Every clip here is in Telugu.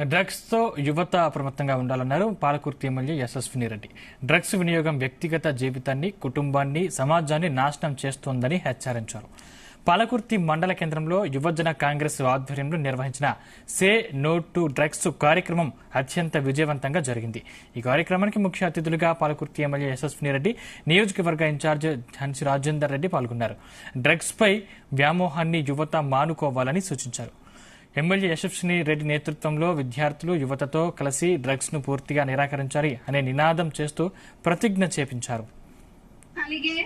డ్రగ్స్ తో యువత అప్రమత్తంగా ఉండాలన్నారు పాలకుర్తి ఎమ్మెల్యే యశస్విని రెడ్డి. డ్రగ్స్ వినియోగం వ్యక్తిగత జీవితాన్ని, కుటుంబాన్ని, సమాజాన్ని నాశనం చేస్తోందని హెచ్చరించారు. పాలకుర్తి మండల కేంద్రంలో యువజన కాంగ్రెస్ ఆధ్వర్యంలో నిర్వహించిన సే నో టు డ్రగ్స్ కార్యక్రమం అత్యంత విజయవంతంగా జరిగింది. ఈ కార్యక్రమానికి ముఖ్య అతిథులుగా పాలకుర్తి ఎమ్మెల్యే యశస్విని రెడ్డి, నియోజకవర్గ ఇన్ఛార్జ్ హన్సి రాజేందర్ రెడ్డి పాల్గొన్నారు. డ్రగ్స్ పై వ్యామోహాన్ని యువత మానుకోవాలని సూచించారు. ఎమ్మెల్యే యశస్విని రెడ్డి నేతృత్వంలో విద్యార్థులు యువతతో కలిసి డ్రగ్స్ ను పూర్తిగా నిరాకరించాలి అనే నినాదం చేస్తూ ప్రతిజ్ఞ చేపించారు. కలిగే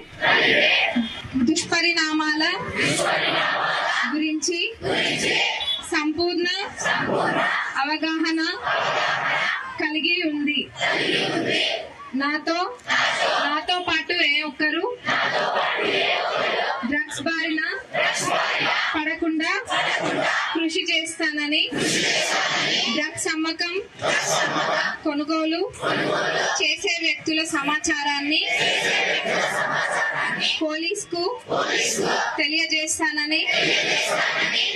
దుష్పరిణామాల గురించి సంపూర్ణ అవగాహన కలిగి ఉంది. నాతో పాటు ఏ ఒక్కరు డ్రగ్స్ బారిన పడకుండా కృషి చేస్తానని, డ్రగ్స్ అమ్మకం, కొనుగోలు చేసే వ్యక్తుల సమాచారాన్ని పోలీసుకు తెలియజేస్తానని,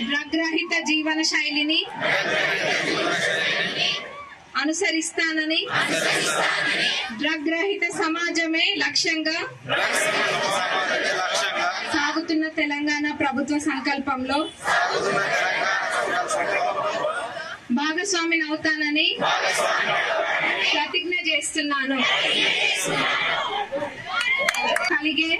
డ్రగ్ రహిత జీవన శైలిని అనుసరిస్తానని, డ్రగ్ రహిత సమాజమే లక్ష్యంగా సాగుతున్న తెలంగాణ ప్రభుత్వ సంకల్పంలో భాగస్వామిని అవుతానని ప్రతిజ్ఞ చేస్తున్నాను. కలిగే